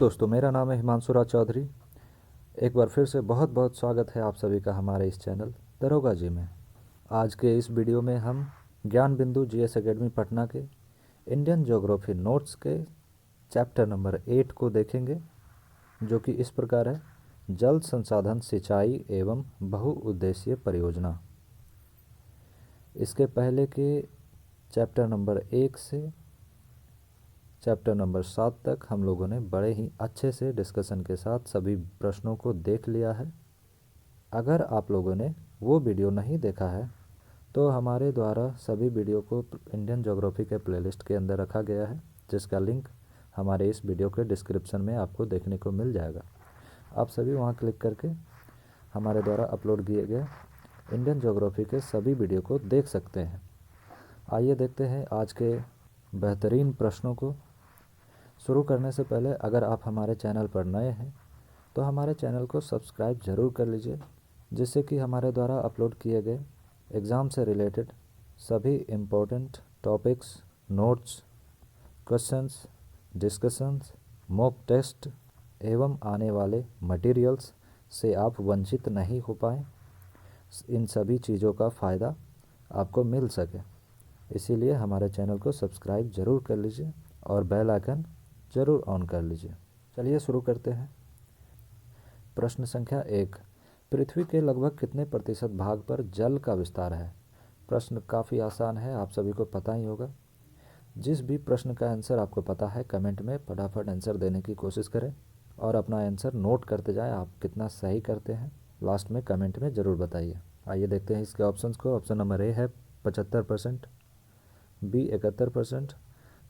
दोस्तों, मेरा नाम है हिमांशु राज चौधरी। एक बार फिर से बहुत बहुत स्वागत है आप सभी का हमारे इस चैनल दरोगा जी में। आज के इस वीडियो में हम ज्ञान बिंदु जीएस एकेडमी पटना के इंडियन ज्योग्राफी नोट्स के चैप्टर नंबर 8 को देखेंगे, जो कि इस प्रकार है: जल संसाधन सिंचाई एवं बहुउद्देशीय परियोजना। इसके पहले के चैप्टर नंबर 1 से चैप्टर नंबर 7 तक हम लोगों ने बड़े ही अच्छे से डिस्कशन के साथ सभी प्रश्नों को देख लिया है। अगर आप लोगों ने वो वीडियो नहीं देखा है तो हमारे द्वारा सभी वीडियो को इंडियन ज्योग्राफी के प्लेलिस्ट के अंदर रखा गया है, जिसका लिंक हमारे इस वीडियो के डिस्क्रिप्शन में आपको देखने को मिल जाएगा। आप सभी वहाँ क्लिक करके हमारे द्वारा अपलोड किए गए इंडियन ज्योग्राफी के सभी वीडियो को देख सकते हैं। आइए देखते हैं आज के बेहतरीन प्रश्नों को। शुरू करने से पहले अगर आप हमारे चैनल पर नए हैं तो हमारे चैनल को सब्सक्राइब ज़रूर कर लीजिए, जिससे कि हमारे द्वारा अपलोड किए गए एग्ज़ाम से रिलेटेड सभी important topics, notes, questions, discussions, mock test एवं आने वाले मटेरियल्स से आप वंचित नहीं हो पाएँ। इन सभी चीज़ों का फ़ायदा आपको मिल सके, इसीलिए हमारे चैनल को सब्सक्राइब ज़रूर कर लीजिए और बेल आइकन ज़रूर ऑन कर लीजिए। चलिए शुरू करते हैं। प्रश्न संख्या 1: पृथ्वी के लगभग कितने प्रतिशत भाग पर जल का विस्तार है? प्रश्न काफ़ी आसान है, आप सभी को पता ही होगा। जिस भी प्रश्न का आंसर आपको पता है कमेंट में फटाफट आंसर देने की कोशिश करें और अपना आंसर नोट करते जाएं। आप कितना सही करते हैं लास्ट में कमेंट में ज़रूर बताइए। आइए देखते हैं इसके ऑप्शंस को। ऑप्शन नंबर ए है 75%, बी 71%,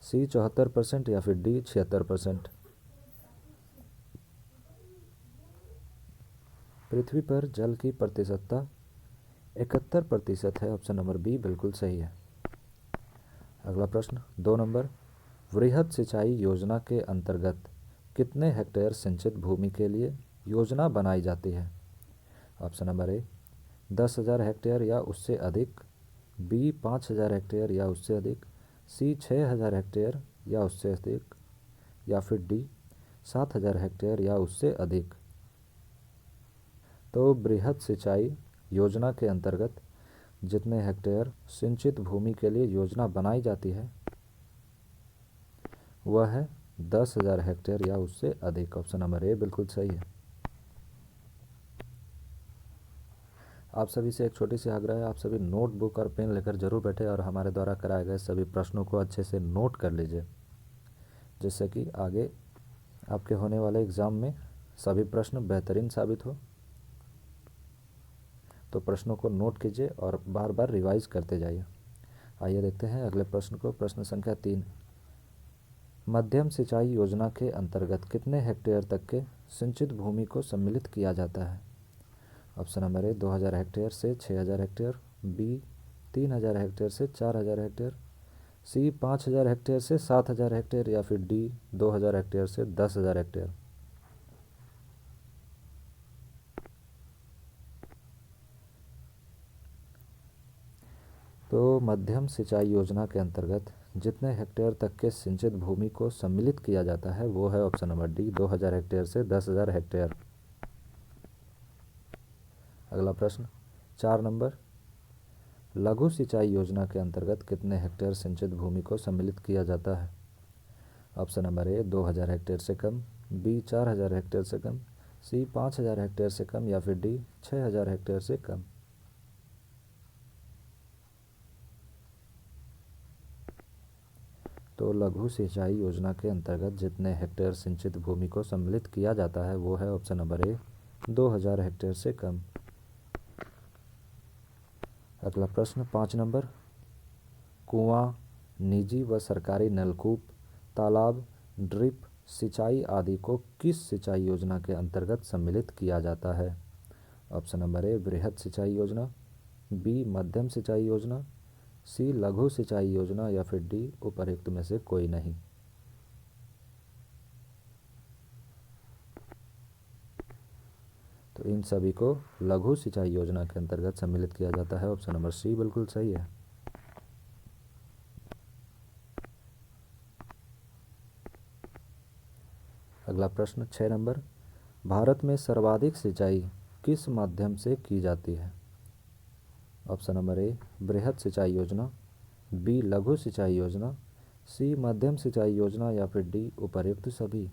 सी 74% या फिर डी 76%। पृथ्वी पर जल की प्रतिशतता 71% है। ऑप्शन नंबर बी बिल्कुल सही है। अगला प्रश्न 2 नंबर: वृहद सिंचाई योजना के अंतर्गत कितने हेक्टेयर सिंचित भूमि के लिए योजना बनाई जाती है? ऑप्शन नंबर ए 10,000 हेक्टेयर या उससे अधिक, बी 5,000 हेक्टेयर या उससे अधिक, सी 6,000 हेक्टेयर या उससे अधिक, या फिर डी 7,000 हेक्टेयर या उससे अधिक। तो बृहद सिंचाई योजना के अंतर्गत जितने हेक्टेयर सिंचित भूमि के लिए योजना बनाई जाती है वह है 10,000 हेक्टेयर या उससे अधिक। ऑप्शन नंबर ए बिल्कुल सही है। आप सभी से एक छोटी सी आग्रह है, आप सभी नोटबुक और पेन लेकर जरूर बैठे और हमारे द्वारा कराए गए सभी प्रश्नों को अच्छे से नोट कर लीजिए, जिससे कि आगे आपके होने वाले एग्ज़ाम में सभी प्रश्न बेहतरीन साबित हो। तो प्रश्नों को नोट कीजिए और बार बार रिवाइज करते जाइए। आइए देखते हैं अगले प्रश्न को। प्रश्न संख्या 3: मध्यम सिंचाई योजना के अंतर्गत कितने हेक्टेयर तक के सिंचित भूमि को सम्मिलित किया जाता है? ऑप्शन नंबर ए 2,000 हेक्टेयर से 6,000 हेक्टेयर, बी 3,000 हेक्टेयर से 4,000 हेक्टेयर, सी 5,000 हेक्टेयर से 7,000 हेक्टेयर या फिर डी 2,000 हेक्टेयर से 10,000 हेक्टेयर। तो मध्यम सिंचाई योजना के अंतर्गत जितने हेक्टेयर तक के सिंचित भूमि को सम्मिलित किया जाता है वो है ऑप्शन नंबर डी 2,000 हेक्टेयर से 10,000 हेक्टेयर। अगला प्रश्न 4 नंबर: लघु सिंचाई योजना के अंतर्गत कितने हेक्टेयर सिंचित भूमि को सम्मिलित किया जाता है? ऑप्शन नंबर ए 2,000 हेक्टेयर से कम, बी 4,000 हेक्टेयर से कम, सी 5,000 हेक्टेयर से कम या फिर डी 6,000 हेक्टेयर से कम। तो लघु सिंचाई योजना के अंतर्गत जितने हेक्टेयर सिंचित भूमि को सम्मिलित किया जाता है वो है ऑप्शन नंबर ए 2,000 हेक्टेयर से कम। अगला प्रश्न 5 नंबर: कुआं, निजी व सरकारी नलकूप, तालाब, ड्रिप सिंचाई आदि को किस सिंचाई योजना के अंतर्गत सम्मिलित किया जाता है? ऑप्शन नंबर ए बृहद सिंचाई योजना, बी मध्यम सिंचाई योजना, सी लघु सिंचाई योजना या फिर डी उपर्युक्त में से कोई नहीं। तो इन सभी को लघु सिंचाई योजना के अंतर्गत सम्मिलित किया जाता है। ऑप्शन नंबर सी बिल्कुल सही है। अगला प्रश्न 6 नंबर, भारत में सर्वाधिक सिंचाई किस माध्यम से की जाती है? ऑप्शन नंबर ए बृहद सिंचाई योजना, बी लघु सिंचाई योजना, सी मध्यम सिंचाई योजना या फिर डी उपर्युक्त सभी।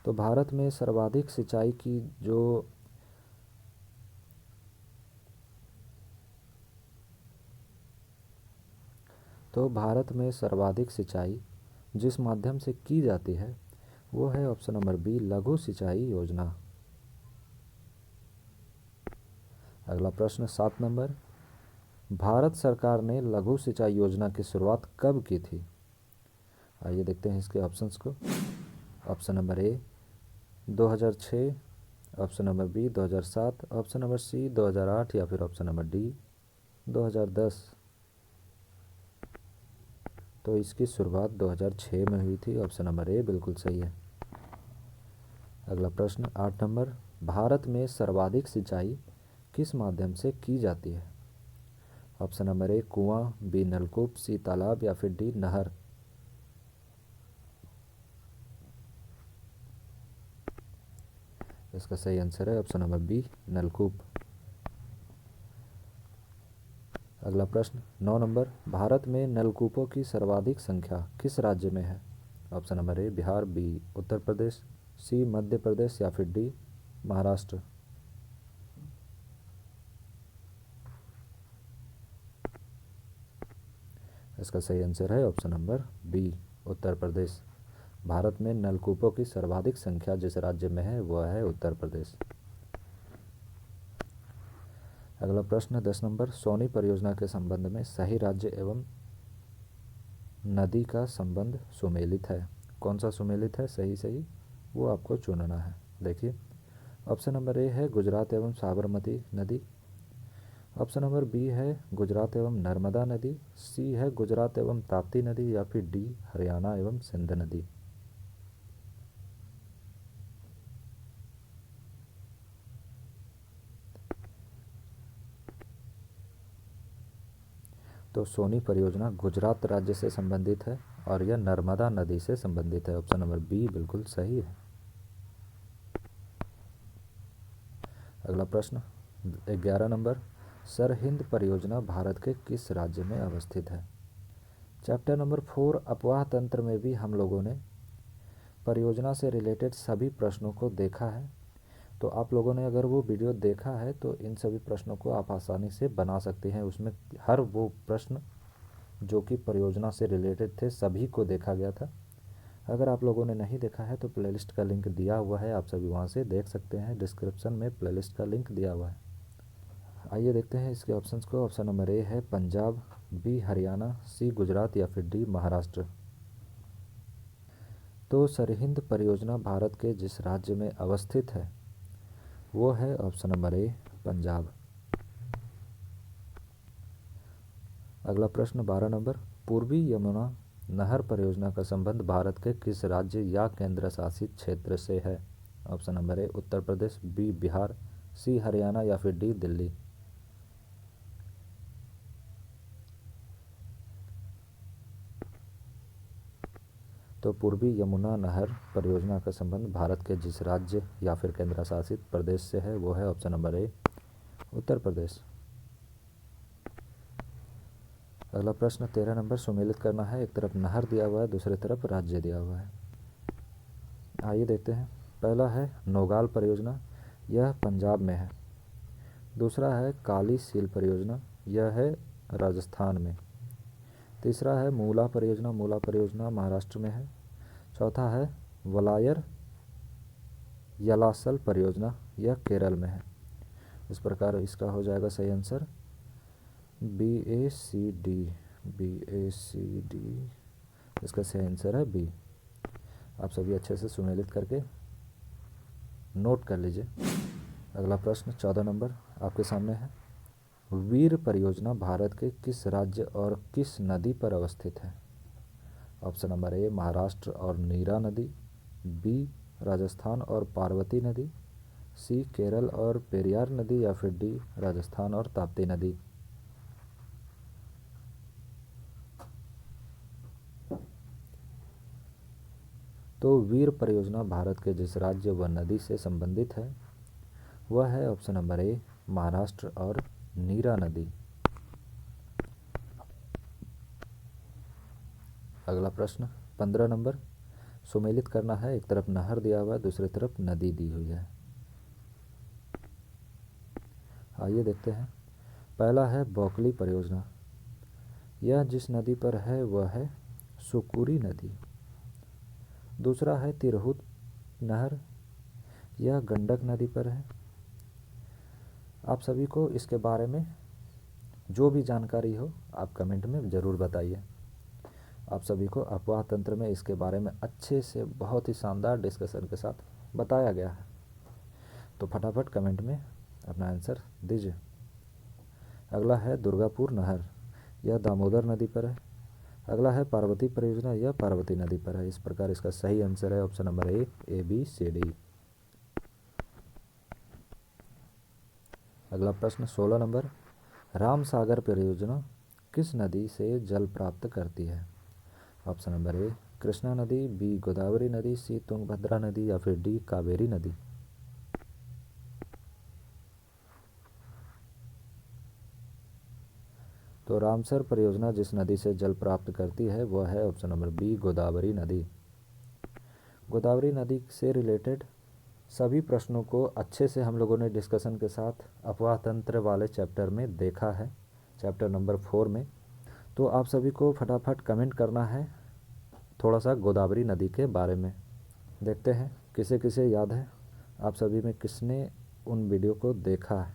तो भारत में सर्वाधिक सिंचाई की भारत में सर्वाधिक सिंचाई जिस माध्यम से की जाती है वो है ऑप्शन नंबर बी लघु सिंचाई योजना। अगला प्रश्न 7 नंबर, भारत सरकार ने लघु सिंचाई योजना की शुरुआत कब की थी? आइए देखते हैं इसके ऑप्शंस को। Option number A 2006, option number B 2007, option number C 2008 या फिर ऑप्शन नंबर डी 2010। तो इसकी शुरुआत 2006 में हुई थी। ऑप्शन नंबर ए बिल्कुल सही है। अगला प्रश्न 8 नंबर, भारत में सर्वाधिक सिंचाई किस माध्यम से की जाती है? ऑप्शन नंबर ए कुआं, बी नलकूप, सी तालाब या फिर डी नहर। इसका सही आंसर है ऑप्शन नंबर बी नलकूप। अगला प्रश्न 9 नंबर, भारत में नलकूपों की सर्वाधिक संख्या किस राज्य में है? Option number A Bihar, B Uttar Pradesh, C Madhya Pradesh या फिर डी महाराष्ट्र। इसका सही आंसर है option number B Uttar Pradesh. Bharat में नलकूपों की सर्वाधिक संख्या जिस राज्य में है वह है उत्तर प्रदेश। अगला प्रश्न 10 नंबर, सोनी परियोजना के संबंध में सही राज्य एवं नदी का संबंध सुमेलित है। कौन सा सुमेलित है? सही वो आपको चुनना है। देखिए, ऑप्शन नंबर ए है गुजरात एवं साबरमती नदी, ऑप्शन नंबर बी है गुजरात एवं नर्मदा नदी, सी है गुजरात एवं ताप्ती नदी या फिर डी हरियाणा एवं सिंध नदी। तो सोनी परियोजना गुजरात राज्य से संबंधित है और यह नर्मदा नदी से संबंधित है। ऑप्शन नंबर बी बिल्कुल सही है। अगला प्रश्न 11 नंबर, सरहिंद परियोजना भारत के किस राज्य में अवस्थित है? चैप्टर नंबर 4 अपवाह तंत्र में भी हम लोगों ने परियोजना से रिलेटेड सभी प्रश्नों को देखा है। तो आप लोगों ने अगर वो वीडियो देखा है तो इन सभी प्रश्नों को आप आसानी से बना सकते हैं। उसमें हर वो प्रश्न जो कि परियोजना से रिलेटेड थे सभी को देखा गया था। अगर आप लोगों ने नहीं देखा है तो प्लेलिस्ट का लिंक दिया हुआ है, आप सभी वहाँ से देख सकते हैं। डिस्क्रिप्शन में प्लेलिस्ट का लिंक दिया हुआ है। आइए देखते हैं इसके ऑप्शंस को। ऑप्शन नंबर ए है पंजाब, बी हरियाणा, सी गुजरात या फिर डी महाराष्ट्र। तो सरहिंद परियोजना भारत के जिस राज्य में अवस्थित है वो है ऑप्शन नंबर ए पंजाब। अगला प्रश्न 12 नंबर, पूर्वी यमुना नहर परियोजना का संबंध भारत के किस राज्य या केंद्र शासित क्षेत्र से है? Option number A Uttar Pradesh, B Bihar, C Haryana या फिर डी दिल्ली। तो पूर्वी यमुना नहर परियोजना का संबंध भारत के जिस राज्य या फिर केंद्र शासित प्रदेश से है वो है ऑप्शन नंबर ए उत्तर प्रदेश। अगला प्रश्न 13 नंबर, सुमेलित करना है। एक तरफ नहर दिया हुआ है, दूसरी तरफ राज्य दिया हुआ है। आइए देखते हैं। पहला है नौगाल परियोजना, यह पंजाब में है। दूसरा है काली सील परियोजना, यह है राजस्थान में। तीसरा है मूला परियोजना महाराष्ट्र में है। चौथा है वलायर यलासल परियोजना, यह केरल में है। इस प्रकार इसका हो जाएगा सही आंसर BACD। इसका सही आंसर है बी। आप सभी अच्छे से सुमेलित करके नोट कर लीजिए। अगला प्रश्न 14 नंबर आपके सामने है। वीर परियोजना भारत के किस राज्य और किस नदी पर अवस्थित है? ऑप्शन नंबर ए महाराष्ट्र और नीरा नदी, बी राजस्थान और पार्वती नदी, सी केरल और पेरियार नदी या फिर डी राजस्थान और ताप्ती नदी। तो वीर परियोजना भारत के जिस राज्य व नदी से संबंधित है वह है ऑप्शन नंबर ए महाराष्ट्र और नीरा नदी। अगला प्रश्न 15 नंबर, सुमेलित करना है। एक तरफ नहर दिया हुआ है, दूसरी तरफ नदी दी हुई है। आइए देखते हैं। पहला है बौकली परियोजना। यह जिस नदी पर है वह है सुकुरी नदी। दूसरा है तिरहुत नहर, यह गंडक नदी पर है। आप सभी को इसके बारे में जो भी जानकारी हो आप कमेंट में ज़रूर बताइए। आप सभी को अफवाह तंत्र में इसके बारे में अच्छे से बहुत ही शानदार डिस्कशन के साथ बताया गया है, तो फटाफट कमेंट में अपना आंसर दीजिए। अगला है दुर्गापुर नहर, यह दामोदर नदी पर है। अगला है पार्वती परियोजना, यह पार्वती नदी पर है। इस प्रकार इसका सही आंसर है option number A B C D. अगला प्रश्न 16 नंबर, राम सागर परियोजना किस नदी से जल प्राप्त करती है? ऑप्शन नंबर ए कृष्णा नदी, बी गोदावरी नदी, सी तुंगभद्रा नदी या फिर डी कावेरी नदी। तो रामसर परियोजना जिस नदी से जल प्राप्त करती है वह है ऑप्शन नंबर बी गोदावरी नदी। गोदावरी नदी से रिलेटेड सभी प्रश्नों को अच्छे से हम लोगों ने डिस्कशन के साथ अफवाह तंत्र वाले चैप्टर में देखा है, चैप्टर नंबर 4 में। तो आप सभी को फटाफट कमेंट करना है थोड़ा सा गोदावरी नदी के बारे में। देखते हैं किसे किसे याद है, आप सभी में किसने उन वीडियो को देखा है।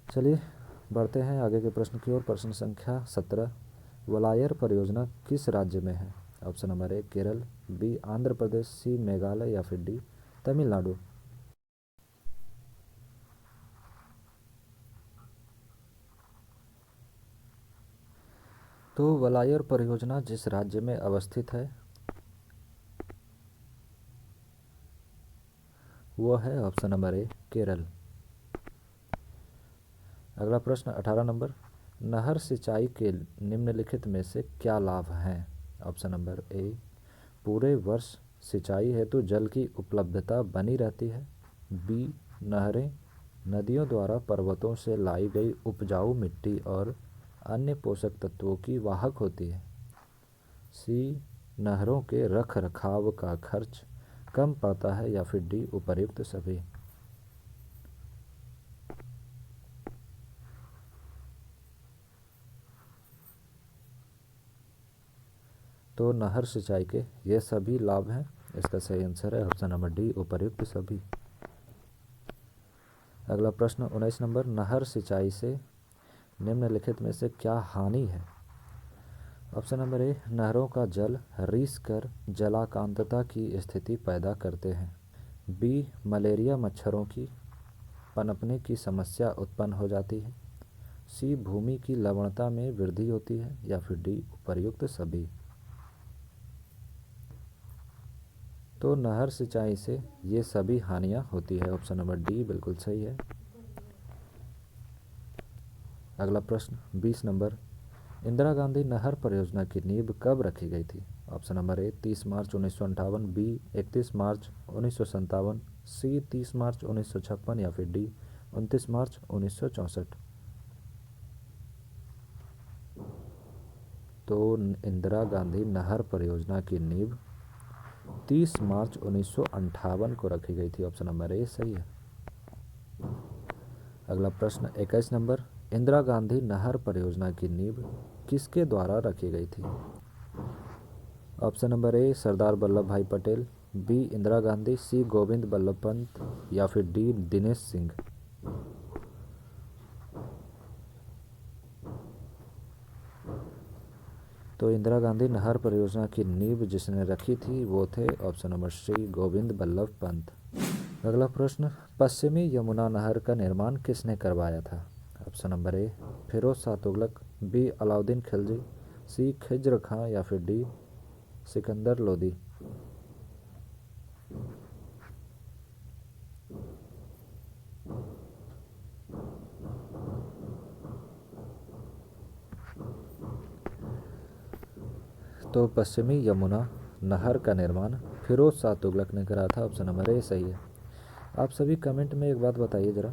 चलिए बढ़ते हैं आगे के प्रश्न की ओर। प्रश्न संख्या 17, वलायर परियोजना किस राज्य में है? Option number A Kerala, B Andhra Pradesh, C Meghalaya या फिर डी तमिलनाडु। तो वलायर परियोजना जिस राज्य में अवस्थित है वो है ऑप्शन नंबर ए केरल। अगला प्रश्न 18 नंबर, नहर सिंचाई के निम्नलिखित में से क्या लाभ हैं? ऑप्शन नंबर ए पूरे वर्ष सिंचाई हेतु जल की उपलब्धता बनी रहती है, बी नहरें नदियों द्वारा पर्वतों से लाई गई उपजाऊ मिट्टी और अन्य पोषक तत्वों की वाहक होती है, सी नहरों के रख रखाव का खर्च कम पड़ता है या फिर डी उपर्युक्त सभी। तो नहर सिंचाई के ये सभी लाभ हैं। इसका सही आंसर है ऑप्शन नंबर डी उपर्युक्त सभी। अगला प्रश्न 19 नंबर, नहर सिंचाई से निम्नलिखित में से क्या हानि है? ऑप्शन नंबर ए नहरों का जल रिस कर जलाकांतता की स्थिति पैदा करते हैं, बी मलेरिया मच्छरों की पनपने की समस्या उत्पन्न हो जाती है, सी भूमि की लवणता में वृद्धि होती है या फिर डी उपर्युक्त सभी। तो नहर सिंचाई से ये सभी हानियां होती है, ऑप्शन नंबर डी बिल्कुल सही है। अगला प्रश्न 20 नंबर, इंदिरा गांधी नहर परियोजना की नींव कब रखी गई थी? Option number A 30 March 1958, B 31 March 1957, C 30 March 1956 या फिर डी 29 मार्च 1964। तो इंदिरा गांधी नहर परियोजना की नींव 30 मार्च 1958 को रखी गई थी, ऑप्शन नंबर ए सही है। अगला प्रश्न 21 नंबर, इंदिरा गांधी नहर परियोजना की नींव किसके द्वारा रखी गई थी? ऑप्शन नंबर ए सरदार वल्लभ भाई पटेल, बी इंदिरा गांधी, सी गोविंद बल्लभ पंत या फिर डी दिनेश सिंह। तो इंदिरा गांधी नहर परियोजना की नींव जिसने रखी थी वो थे option number C Govind Ballabh Pant. अगला प्रश्न, पश्चिमी यमुना नहर का निर्माण किसने करवाया था? Option number A Firoz Shah Tughlaq, B Alauddin Khilji, C Khizr Khan या फिर डी सिकंदर लोदी। तो पश्चिमी यमुना नहर का निर्माण फिरोज शाह तुगलक ने करा था। ऑप्शन नंबर ए सही है। आप सभी कमेंट में एक बात बताइए ज़रा,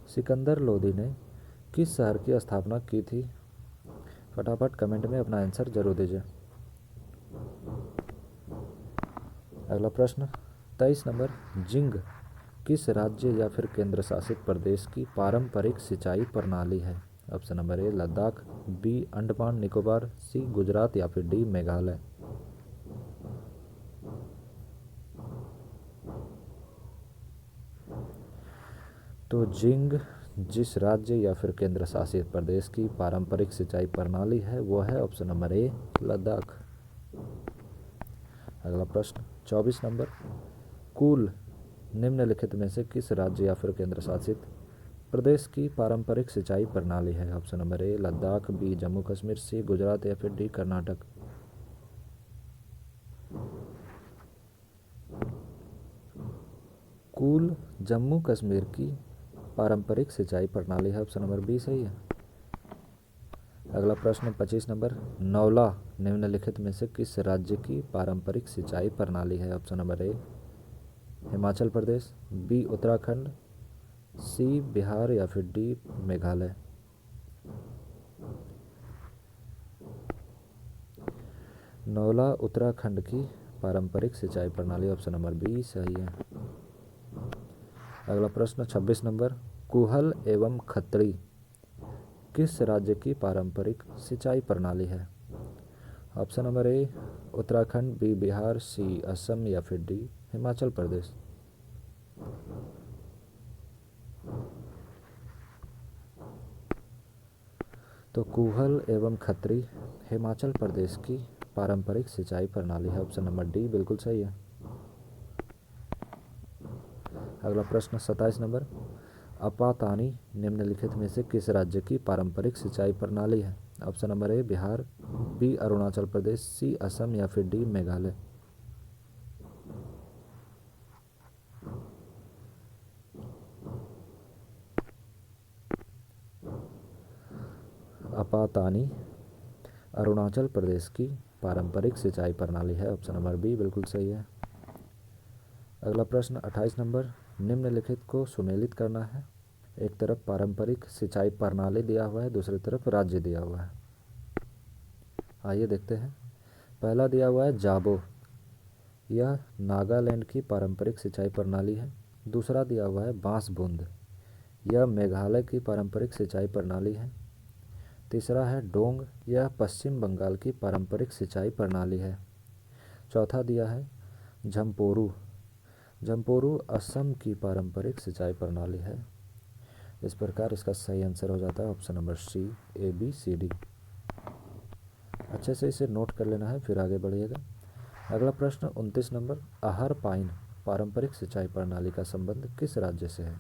सिकंदर लोदी ने किस शहर की स्थापना की थी? फटाफट कमेंट में अपना आंसर जरूर दीजिए। अगला प्रश्न 23 नंबर, जिंग किस राज्य या फिर केंद्र शासित प्रदेश की पारंपरिक सिंचाई प्रणाली है? Option number A Ladakh, B Andaman Nicobar, C Gujarat या फिर डी मेघालय। तो जिंग जिस राज्य या फिर केंद्र शासित प्रदेश की पारंपरिक सिंचाई प्रणाली है वो है ऑप्शन नंबर ए लद्दाख। अगला प्रश्न 24 नंबर, कुल निम्नलिखित में से किस राज्य या फिर केंद्र शासित प्रदेश की पारंपरिक सिंचाई प्रणाली है? Option number A Ladakh, B Jammu Kashmir, C Gujarat या फिर डी कर्नाटक। कुल जम्मू कश्मीर की पारंपरिक सिंचाई प्रणाली है। ऑप्शन नंबर बी सही है। अगला प्रश्न 25 नंबर, नौला निम्नलिखित में से किस राज्य की पारंपरिक सिंचाई प्रणाली है? Option number A Himachal Pradesh, B Uttarakhand, C Bihar या फिर डी मेघालय। नौला उत्तराखंड की पारंपरिक सिंचाई प्रणाली, ऑप्शन नंबर बी सही है। अगला प्रश्न 26 नंबर, कुहल एवं खत्री किस राज्य की पारंपरिक सिंचाई प्रणाली है? Option number A Uttarakhand, B Bihar, C Assam या फिर डी हिमाचल प्रदेश। तो कुहल एवं खत्री हिमाचल प्रदेश की पारंपरिक सिंचाई प्रणाली है। ऑप्शन नंबर डी बिल्कुल सही है। अगला प्रश्न 27 नंबर, अपातानी निम्नलिखित में से किस राज्य की पारंपरिक सिंचाई प्रणाली है? Option number A Bihar, B Arunachal Pradesh, C Assam या फिर डी मेघालय। अपातानी अरुणाचल प्रदेश की पारंपरिक सिंचाई प्रणाली है। ऑप्शन नंबर बी बिल्कुल सही है। अगला प्रश्न 28 नंबर, निम्नलिखित को सुमेलित करना है। एक तरफ पारंपरिक सिंचाई प्रणाली दिया हुआ है, दूसरी तरफ राज्य दिया हुआ है। आइए देखते हैं। पहला दिया हुआ है जाबो, यह नागालैंड की पारंपरिक सिंचाई प्रणाली है। दूसरा दिया हुआ है बांसबुंद, यह मेघालय की पारंपरिक सिंचाई प्रणाली है। तीसरा है डोंग, यह पश्चिम बंगाल की पारंपरिक सिंचाई प्रणाली है। चौथा दिया है झम्पोरू, झम्पोरू असम की पारंपरिक सिंचाई प्रणाली है। इस प्रकार इसका सही आंसर हो जाता है option number C, A B C D. अच्छे से इसे नोट कर लेना है, फिर आगे बढ़िएगा। अगला प्रश्न 29 नंबर, आहर पाइन पारंपरिक सिंचाई प्रणाली का संबंध किस राज्य से है?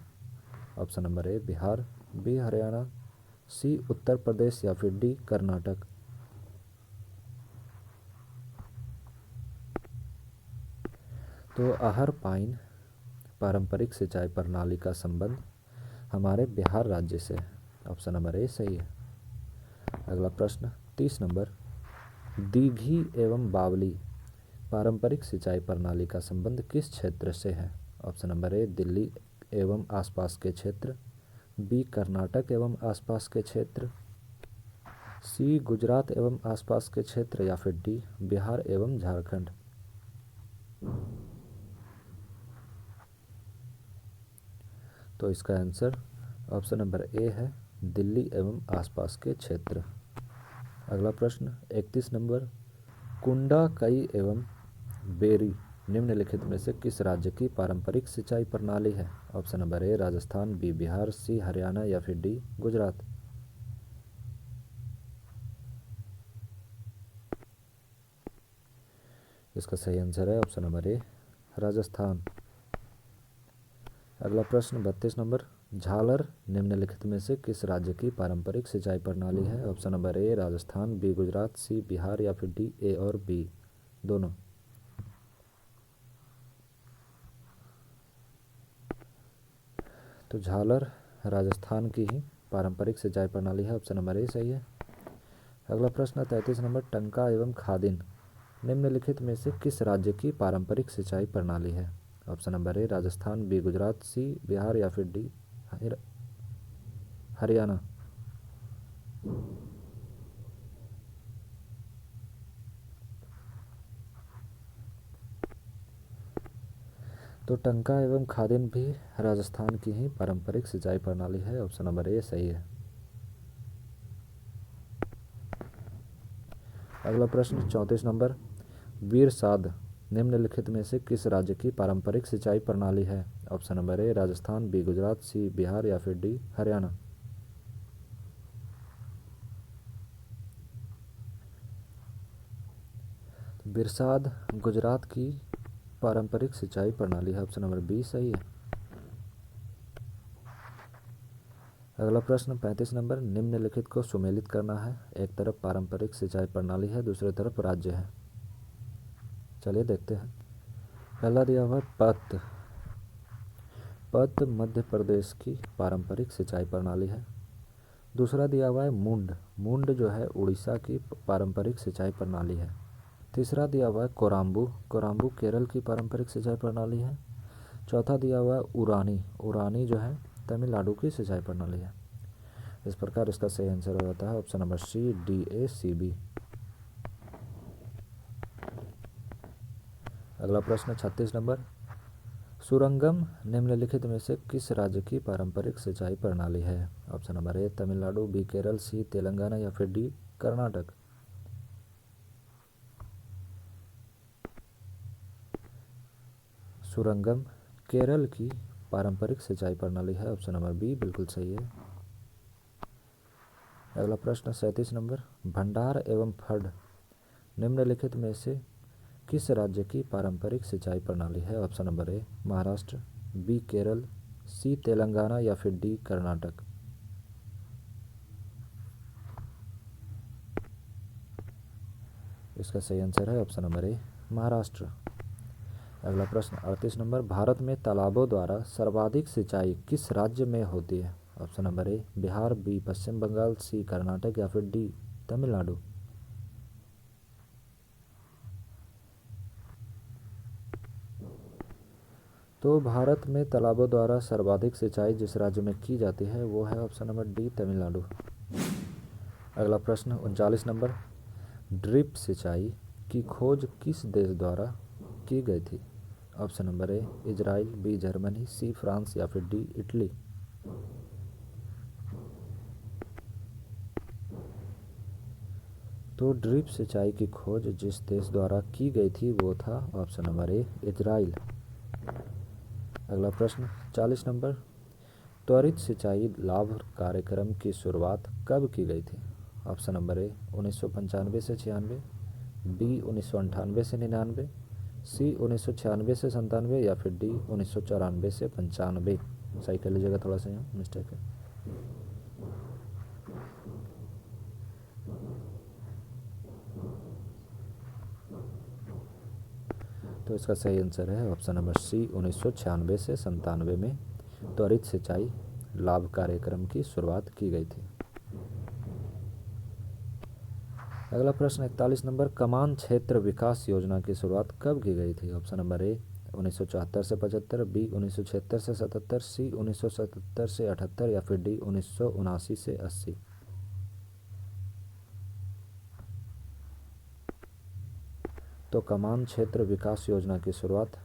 Option number A Bihar, B Haryana, C Uttar Pradesh या फिर डी कर्नाटक। तो आहर पाइन पारंपरिक सिंचाई प्रणाली का संबंध हमारे बिहार राज्य से है। ऑप्शन नंबर ए सही है। अगला प्रश्न 30 नंबर, दीघी एवं बावली पारंपरिक सिंचाई प्रणाली का संबंध किस क्षेत्र से है? ऑप्शन नंबर ए दिल्ली एवं आसपास के क्षेत्र, बी कर्नाटक एवं आसपास के क्षेत्र, सी गुजरात एवं आसपास के क्षेत्र या फिर डी बिहार एवं झारखंड। तो इसका आंसर ऑप्शन नंबर ए है, दिल्ली एवं आसपास के क्षेत्र। अगला प्रश्न 31 नंबर, कुंडा कई एवं बेरी निम्नलिखित में से किस राज्य की पारंपरिक सिंचाई प्रणाली है? Option number A Rajasthan, B Bihar, C Haryana या फिर डी गुजरात। इसका सही आंसर है ऑप्शन नंबर ए राजस्थान। अगला प्रश्न 32 नंबर, झालर निम्नलिखित में से किस राज्य की पारंपरिक सिंचाई प्रणाली है? Option number A Rajasthan, B Gujarat, C Bihar या फिर डी ए और बी दोनों। तो झालर राजस्थान की ही पारंपरिक सिंचाई प्रणाली है। ऑप्शन नंबर ए सही है। अगला प्रश्न 33 नंबर, टंका एवं खादिन निम्नलिखित में से किस राज्य की पारंपरिक सिंचाई प्रणाली है? Option number A Rajasthan, B Gujarat, C Bihar या फिर डी हरियाणा। तो टंका एवं खादिन भी राजस्थान की ही पारंपरिक सिंचाई प्रणाली है। ऑप्शन नंबर ए सही है। अगला प्रश्न 34 नंबर, वीरसाद निम्नलिखित में से किस राज्य की पारंपरिक सिंचाई प्रणाली है? Option number A Rajasthan, B Gujarat, C Bihar या फिर डी हरियाणा। बिरसाद गुजरात की पारंपरिक सिंचाई प्रणाली है। ऑप्शन नंबर बी सही है। अगला प्रश्न 35 नंबर, निम्नलिखित को सुमेलित करना है। एक तरफ पारंपरिक सिंचाई प्रणाली है, दूसरी तरफ राज्य है। चलिए देखते हैं। पहला दिया हुआ पत। पत मध्य प्रदेश की पारंपरिक सिंचाई प्रणाली है। दूसरा दिया हुआ है मुंड। मुंड जो है उड़ीसा की पारंपरिक सिंचाई प्रणाली है। तीसरा दिया हुआ है कोराम्बू। कोराम्बू केरल की पारंपरिक सिंचाई प्रणाली है। चौथा दिया हुआ है उरानी। उरानी जो है तमिलनाडु की सिंचाई प्रणाली है। इस प्रकार इसका सही आंसर हो जाता है ऑप्शन नंबर सी, डी, ए, सी, बी। अगला प्रश्न 36 नंबर, सुरंगम निम्नलिखित में से किस राज्य की पारंपरिक सिंचाई प्रणाली है? Option number A Tamil Nadu, B Kerala, C Telangana या फिर डी कर्नाटक। सुरंगम केरल की पारंपरिक सिंचाई प्रणाली है। ऑप्शन नंबर बी बिल्कुल सही है। अगला प्रश्न 37 नंबर, भंडार एवं फड निम्नलिखित में से किस राज्य की पारंपरिक सिंचाई प्रणाली है? Option number A Maharashtra, B Kerala, C Telangana या फिर डी कर्नाटक। इसका सही आंसर है ऑप्शन नंबर ए महाराष्ट्र। अगला प्रश्न 38 नंबर, भारत में तालाबों द्वारा सर्वाधिक सिंचाई किस राज्य में होती है? Option number A Bihar, B Paschim Bengal, C Karnataka या फिर डी तमिलनाडु। तो भारत में तालाबों द्वारा सर्वाधिक सिंचाई जिस राज्य में की जाती है वो है ऑप्शन नंबर डी तमिलनाडु। अगला प्रश्न 39 नंबर, ड्रिप सिंचाई की खोज किस देश द्वारा की गई थी? Option number A Israel, B Germany, C France या फिर डी इटली। तो ड्रिप सिंचाई की खोज जिस देश द्वारा की गई थी वो था ऑप्शन नंबर ए इजराइल। अगला प्रश्न 40 नंबर, त्वरित सिंचाई लाभ कार्यक्रम की शुरुआत कब की गई थी? ऑप्शन नंबर ए 1995 से 96, बी 1998 से 99, सी 1996 से 97 या फिर डी 1994 से 95। सही कर लीजिएगा, थोड़ा सा यहाँ मिस्टेक है। तो इसका सही आंसर है ऑप्शन नंबर सी 1996 से 97 में त्वरित सिंचाई लाभ कार्यक्रम की शुरुआत की गई थी। अगला प्रश्न 41 नंबर, कमान क्षेत्र विकास योजना की शुरुआत कब की गई थी? ऑप्शन नंबर ए 1974 से 75, बी 1976 से 77, सी 1977 से 78 या फिर डी 1979 से 80। तो कमान क्षेत्र विकास योजना की शुरुआत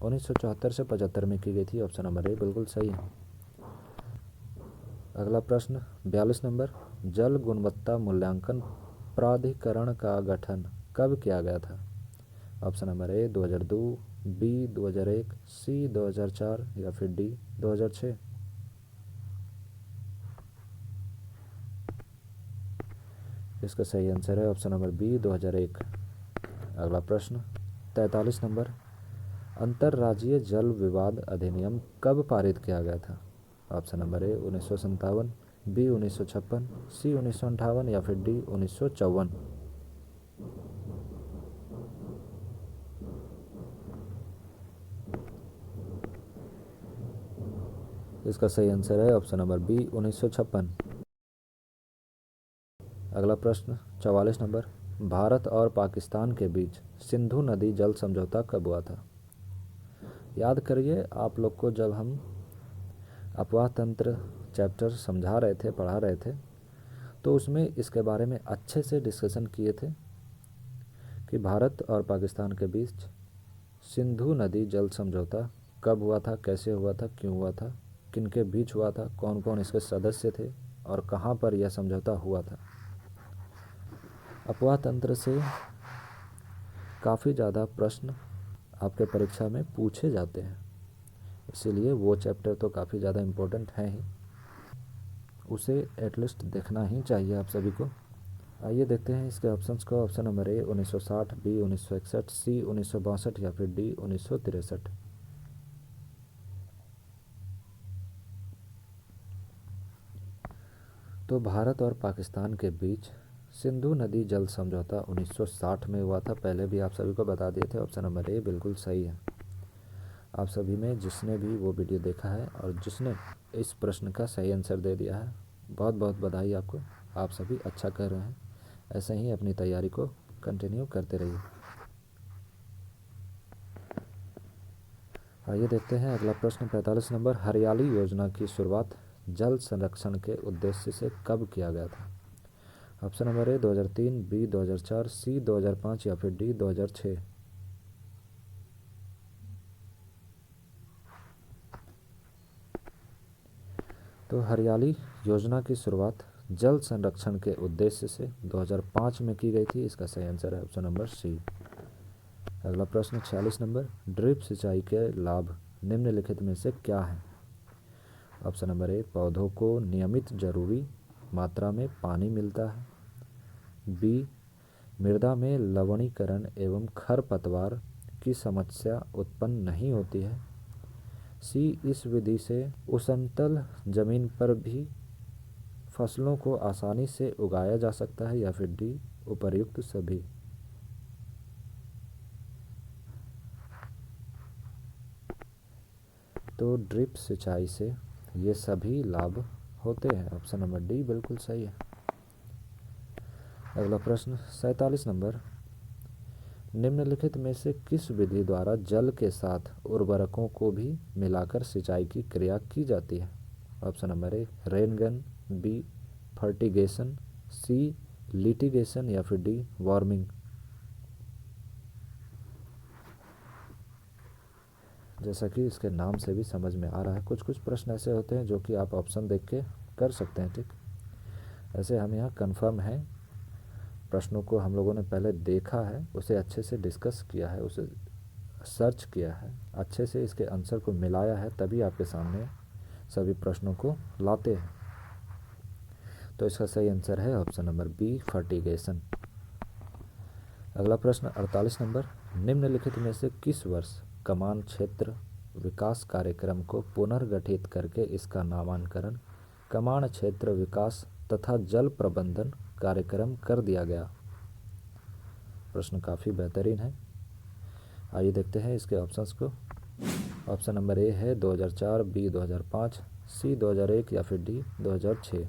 1974 से 75 में की गई थी। ऑप्शन नंबर ए बिल्कुल सही है। अगला प्रश्न 42 नंबर, जल गुणवत्ता मूल्यांकन प्राधिकरण का गठन कब किया गया था? ऑप्शन नंबर ए 2002, बी 2001, सी 2004 या फिर डी 2006। इसका सही आंसर है ऑप्शन नंबर बी 2001। अगला प्रश्न 43 नंबर, अंतर्राज्यीय जल विवाद अधिनियम कब पारित किया गया था? ऑप्शन नंबर ए 1957, बी 1956, सी 1958 या फिर डी 1954। इसका सही आंसर है ऑप्शन नंबर बी 1956। अगला प्रश्न 44 नंबर, भारत और पाकिस्तान के बीच सिंधु नदी जल समझौता कब हुआ था? याद करिए आप लोग को, जब हम अफवाह तंत्र चैप्टर समझा रहे थे, पढ़ा रहे थे, तो उसमें इसके बारे में अच्छे से डिस्कशन किए थे कि भारत और पाकिस्तान के बीच सिंधु नदी जल समझौता कब हुआ था, कैसे हुआ था, क्यों हुआ था, किनके बीच हुआ था, कौन कौन इसके सदस्य थे और कहाँ पर यह समझौता हुआ था। अफवाह तंत्र से काफ़ी ज़्यादा प्रश्न आपके परीक्षा में पूछे जाते हैं, इसीलिए वो चैप्टर तो काफ़ी ज़्यादा इम्पोर्टेंट है ही, उसे एटलीस्ट देखना ही चाहिए आप सभी को। आइए देखते हैं इसके ऑप्शंस को। ऑप्शन नंबर ए 1960, बी 1961, सी 1962 या फिर डी 1963। तो भारत और पाकिस्तान के बीच सिंधु नदी जल समझौता 1960 में हुआ था। पहले भी आप सभी को बता दिए थे। ऑप्शन नंबर ए बिल्कुल सही है। आप सभी में जिसने भी वो वीडियो देखा है और जिसने इस प्रश्न का सही आंसर दे दिया है, बहुत बहुत बधाई आपको। आप सभी अच्छा कर रहे हैं, ऐसे ही अपनी तैयारी को कंटिन्यू करते रहिए। आइए देखते हैं अगला प्रश्न 45 नंबर। हरियाली योजना की शुरुआत जल संरक्षण के उद्देश्य से कब किया गया था? ऑप्शन नंबर ए 2003, बी 2004, सी 2005 या फिर डी 2006। तो हरियाली योजना की शुरुआत जल संरक्षण के उद्देश्य से 2005 में की गई थी। इसका सही आंसर है ऑप्शन नंबर सी। अगला प्रश्न 46 नंबर। ड्रिप सिंचाई के लाभ निम्नलिखित में से क्या है? ऑप्शन नंबर ए पौधों को नियमित जरूरी मात्रा में पानी मिलता है, बी मृदा में लवणीकरण एवं खरपतवार की समस्या उत्पन्न नहीं होती है, सी इस विधि से उष्णतल जमीन पर भी फसलों को आसानी से उगाया जा सकता है, या फिर डी उपर्युक्त सभी। तो ड्रिप सिंचाई से ये सभी लाभ होते हैं। ऑप्शन नंबर डी बिल्कुल सही है। अगला प्रश्न 47 नंबर। निम्नलिखित में से किस विधि द्वारा जल के साथ उर्वरकों को भी मिलाकर सिंचाई की क्रिया की जाती है? Option number A rain gun, B fertigation, C litigation या फिर डी वार्मिंग। जैसा कि इसके नाम से भी समझ में आ रहा है, कुछ कुछ प्रश्न ऐसे होते हैं जो कि आप ऑप्शन देख के कर सकते हैं, ठीक। ऐसे हम यहाँ कंफर्म हैं, प्रश्नों को हम लोगों ने पहले देखा है, उसे अच्छे से डिस्कस किया है, उसे सर्च किया है, अच्छे से इसके आंसर को मिलाया है, तभी आपके सामने सभी प्रश्नों को लाते हैं। तो इसका सही आंसर है ऑप्शन नंबर बी फर्टिगेशन। अगला प्रश्न 48 नंबर। निम्नलिखित में से किस वर्ष कमान क्षेत्र विकास कार्यक्रम को पुनर्गठित करके इसका नामांकन कमान क्षेत्र विकास तथा जल प्रबंधन कार्यक्रम कर दिया गया? प्रश्न काफ़ी बेहतरीन है। आइए देखते हैं इसके ऑप्शंस को। ऑप्शन नंबर ए है 2004, बी 2005, सी 2001 या फिर डी 2006।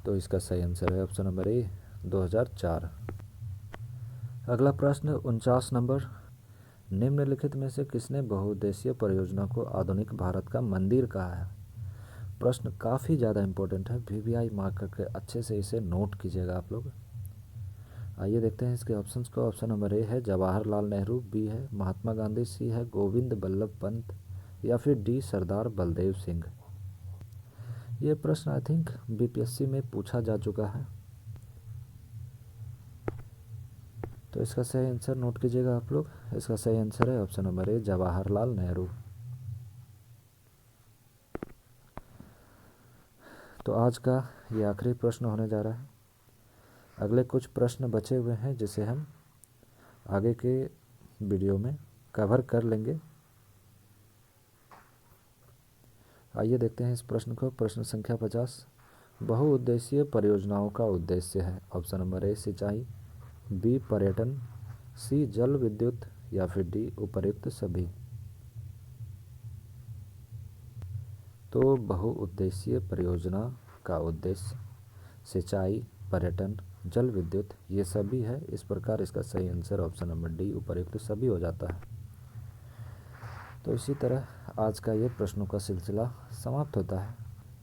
तो इसका सही आंसर है ऑप्शन नंबर ए 2004। अगला प्रश्न 49 नंबर। निम्नलिखित में से किसने बहुउद्देशीय परियोजना को आधुनिक भारत का मंदिर कहा है? प्रश्न काफ़ी ज़्यादा इंपॉर्टेंट है, वीवीआई मार्क करके अच्छे से इसे नोट कीजिएगा आप लोग। आइए देखते हैं इसके ऑप्शंस को। ऑप्शन नंबर ए है जवाहरलाल नेहरू, बी है महात्मा गांधी, सी है गोविंद बल्लभ पंत या फिर डी सरदार बलदेव सिंह। ये प्रश्न आई थिंक बीपीएससी में पूछा जा चुका है, तो इसका सही आंसर नोट कीजिएगा आप लोग। इसका सही आंसर है ऑप्शन नंबर ए जवाहरलाल नेहरू। तो आज का ये आखिरी प्रश्न होने जा रहा है। अगले कुछ प्रश्न बचे हुए हैं जिसे हम आगे के वीडियो में कवर कर लेंगे। आइए देखते हैं इस प्रश्न को। प्रश्न संख्या 50। बहुउद्देशीय परियोजनाओं का उद्देश्य है। ऑप्शन नंबर ए सिंचाई, बी पर्यटन, सी जल विद्युत या फिर डी उपर्युक्त सभी। तो बहुउद्देशीय परियोजना का उद्देश्य सिंचाई, पर्यटन, जल विद्युत ये सभी है। इस प्रकार इसका सही आंसर ऑप्शन नंबर डी उपर्युक्त सभी हो जाता है। तो इसी तरह आज का ये प्रश्नों का सिलसिला समाप्त होता है।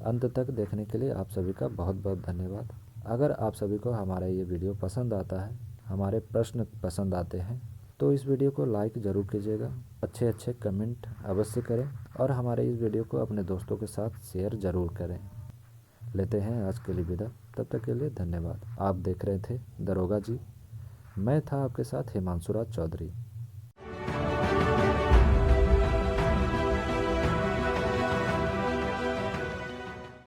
अंत तक देखने के लिए आप सभी का बहुत बहुत धन्यवाद। अगर आप सभी को हमारा ये वीडियो पसंद आता है, हमारे प्रश्न पसंद आते हैं, तो इस वीडियो को लाइक ज़रूर कीजिएगा, अच्छे कमेंट अवश्य करें और हमारे इस वीडियो को अपने दोस्तों के साथ शेयर ज़रूर करें। लेते हैं आज के लिए विदा, तब तक के लिए धन्यवाद। आप देख रहे थे दरोगा जी, मैं था आपके साथ हिमांशु राज चौधरी।